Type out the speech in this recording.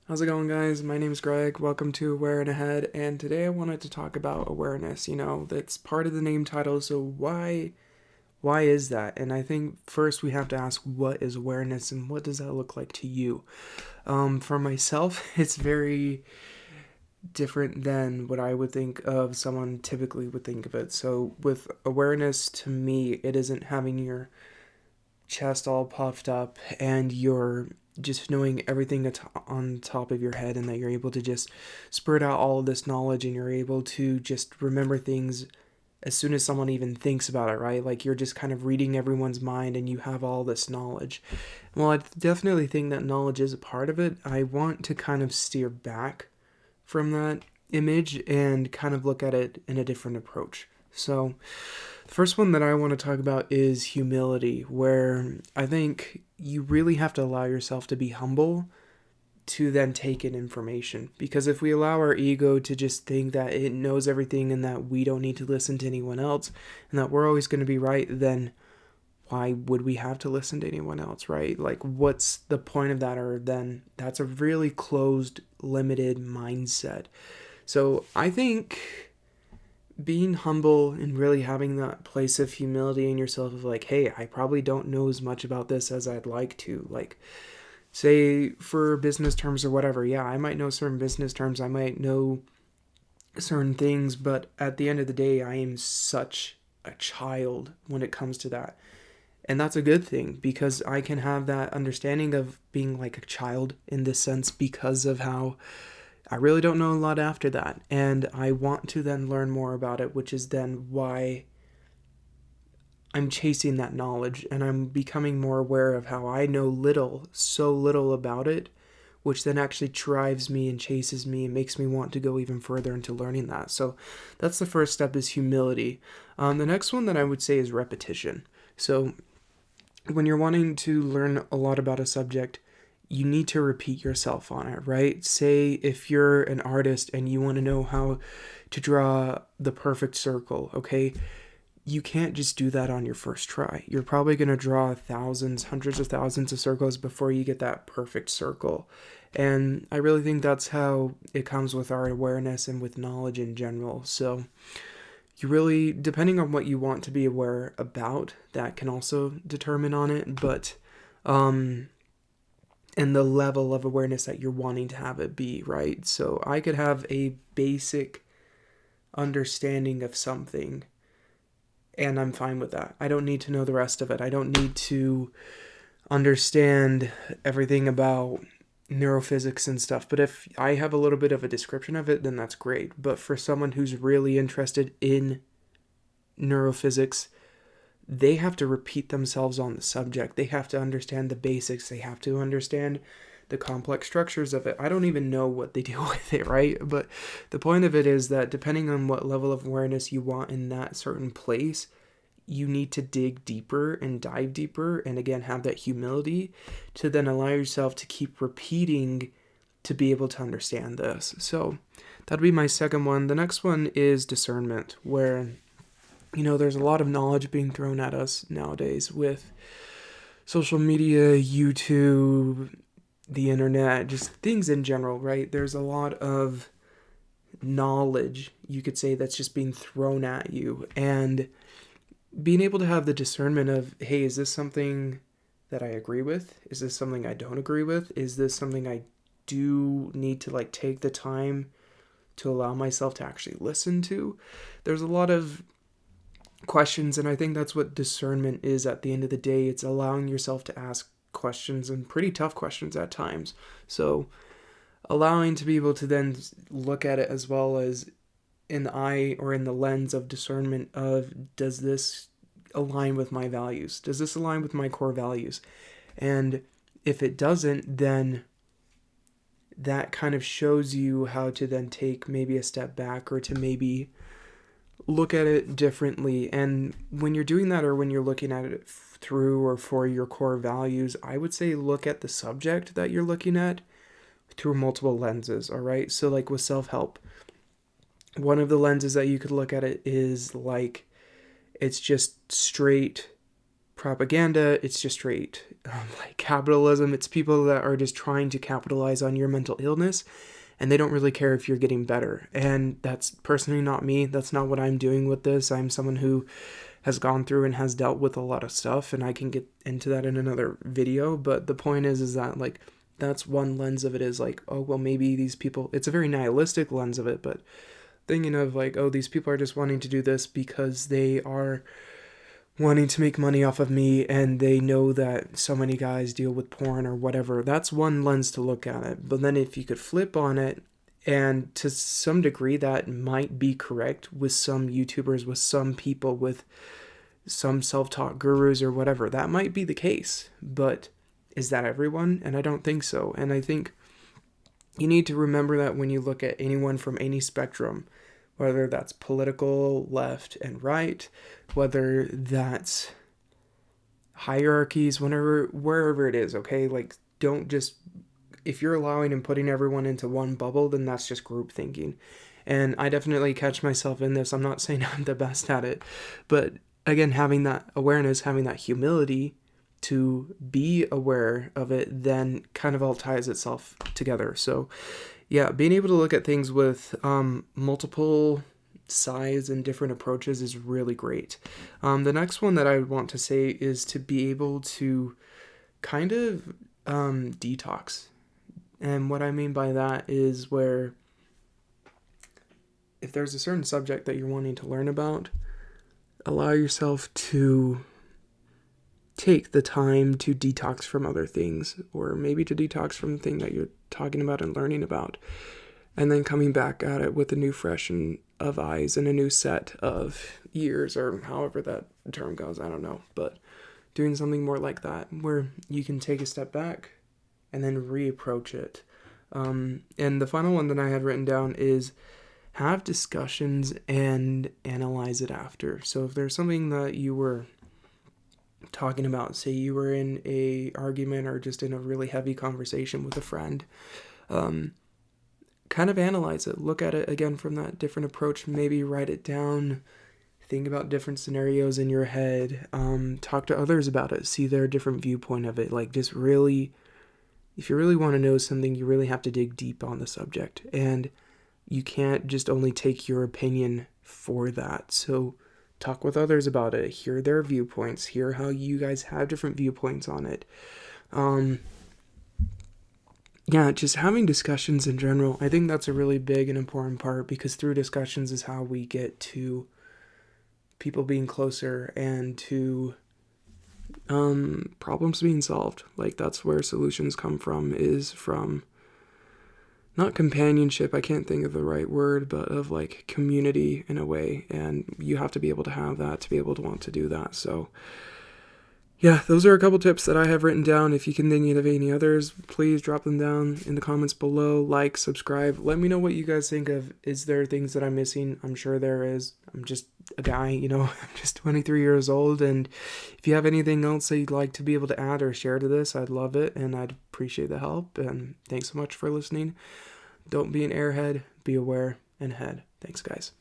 How's it going, guys? My name is Greg. Welcome to Aware and Ahead, and today I wanted to talk about awareness. That's part of the name title, so why is that? And I think first we have to ask, what is awareness and what does that look like to you? For myself, it's very different than what I would think of someone typically would think of it. So with awareness, to me, it isn't having your chest all puffed up and you're just knowing everything on top of your head, and that you're able to just spurt out all of this knowledge and you're able to just remember things as soon as someone even thinks about it, right? Like you're just kind of reading everyone's mind and you have all this knowledge. Well, I definitely think that knowledge is a part of it. I want to kind of steer back from that image and kind of look at it in a different approach. So, the first one that I want to talk about is humility, where I think you really have to allow yourself to be humble to then take in information. Because if we allow our ego to just think that it knows everything and that we don't need to listen to anyone else and that we're always going to be right, then why would we have to listen to anyone else, right? Like, what's the point of that? Or then that's a really closed, limited mindset. So I think being humble and really having that place of humility in yourself of like, hey, I probably don't know as much about this as I'd like to. Like, say for business terms or whatever, yeah, I might know certain business terms, I might know certain things, but at the end of the day, I am such a child when it comes to that. And that's a good thing because I can have that understanding of being like a child in this sense because of how I really don't know a lot after that. And I want to then learn more about it, which is then why I'm chasing that knowledge and I'm becoming more aware of how I know little, so little about it, which then actually drives me and chases me and makes me want to go even further into learning that. So that's the first step, is humility. The next one that I would say is repetition. So when you're wanting to learn a lot about a subject, you need to repeat yourself on it, right? Say if you're an artist and you want to know how to draw the perfect circle, okay? You can't just do that on your first try. You're probably going to draw thousands, hundreds of thousands of circles before you get that perfect circle. And I really think that's how it comes with our awareness and with knowledge in general. So, you really, depending on what you want to be aware about, that can also determine on it. But, and the level of awareness that you're wanting to have it be, right? So, I could have a basic understanding of something and I'm fine with that. I don't need to know the rest of it. I don't need to understand everything about neurophysics and stuff. But if I have a little bit of a description of it, then that's great. But for someone who's really interested in neurophysics, they have to repeat themselves on the subject. They have to understand the basics. They have to understand the complex structures of it. I don't even know what they do with it, right? But the point of it is that depending on what level of awareness you want in that certain place, you need to dig deeper and dive deeper and again have that humility to then allow yourself to keep repeating to be able to understand this. So that'd be my second one. The next one is discernment, where there's a lot of knowledge being thrown at us nowadays with social media, YouTube, the internet, just things in general, right? There's a lot of knowledge, you could say, that's just being thrown at you. And being able to have the discernment of, hey, is this something that I agree with? Is this something I don't agree with? Is this something I do need to like take the time to allow myself to actually listen to? There's a lot of questions, and I think that's what discernment is at the end of the day. It's allowing yourself to ask questions, and pretty tough questions at times. So allowing to be able to then look at it as well as in the eye or in the lens of discernment of, does this align with my values? Does this align with my core values? And if it doesn't, then that kind of shows you how to then take maybe a step back or to maybe look at it differently. And when you're doing that, or when you're looking at it through or for your core values, I would say look at the subject that you're looking at through multiple lenses, all right? So like with self-help, one of the lenses that you could look at it is like, it's just straight propaganda. It's just straight like capitalism. It's people that are just trying to capitalize on your mental illness, and they don't really care if you're getting better. And that's personally not me. That's not what I'm doing with this. I'm someone who has gone through and has dealt with a lot of stuff, and I can get into that in another video. But the point is that like that's one lens of it, is like, oh well, maybe these people, it's a very nihilistic lens of it, but thinking of like, oh, these people are just wanting to do this because they are wanting to make money off of me, and they know that so many guys deal with porn or whatever. That's one lens to look at it. But then if you could flip on it, and to some degree that might be correct with some YouTubers, with some people, with some self-taught gurus or whatever, that might be the case. But is that everyone? And I don't think so. And I think you need to remember that when you look at anyone from any spectrum, whether that's political, left and right, whether that's hierarchies, wherever it is, okay? Like, don't just, if you're allowing and putting everyone into one bubble, then that's just group thinking. And I definitely catch myself in this. I'm not saying I'm the best at it, but again, having that awareness, having that humility to be aware of it, then kind of all ties itself together. So yeah, being able to look at things with multiple sides and different approaches is really great. The next one that I would want to say is to be able to kind of detox. And what I mean by that is where if there's a certain subject that you're wanting to learn about, allow yourself to take the time to detox from other things, or maybe to detox from the thing that you're talking about and learning about, and then coming back at it with a new fresh of eyes and a new set of ears, or however that term goes, I don't know, but doing something more like that where you can take a step back and then reapproach it. And the final one that I had written down is have discussions and analyze it after. So if there's something that you were talking about, say you were in a argument or just in a really heavy conversation with a friend, kind of analyze it, look at it again from that different approach, maybe write it down, think about different scenarios in your head, talk to others about it, see their different viewpoint of it. Like, just really, if you really want to know something, you really have to dig deep on the subject, and you can't just only take your opinion for that. So talk with others about it, hear their viewpoints, hear how you guys have different viewpoints on it. Yeah, just having discussions in general, I think that's a really big and important part, because through discussions is how we get to people being closer and to problems being solved. Like, that's where solutions come from, is from not companionship, I can't think of the right word, but of like community in a way. And you have to be able to have that to be able to want to do that. So yeah, those are a couple tips that I have written down. If you can think of any others, please drop them down in the comments below. Like, subscribe. Let me know what you guys think of. Is there things that I'm missing? I'm sure there is. I'm just a guy, I'm just 23 years old. And if you have anything else that you'd like to be able to add or share to this, I'd love it. And I'd appreciate the help. And thanks so much for listening. Don't be an airhead. Be aware and head. Thanks, guys.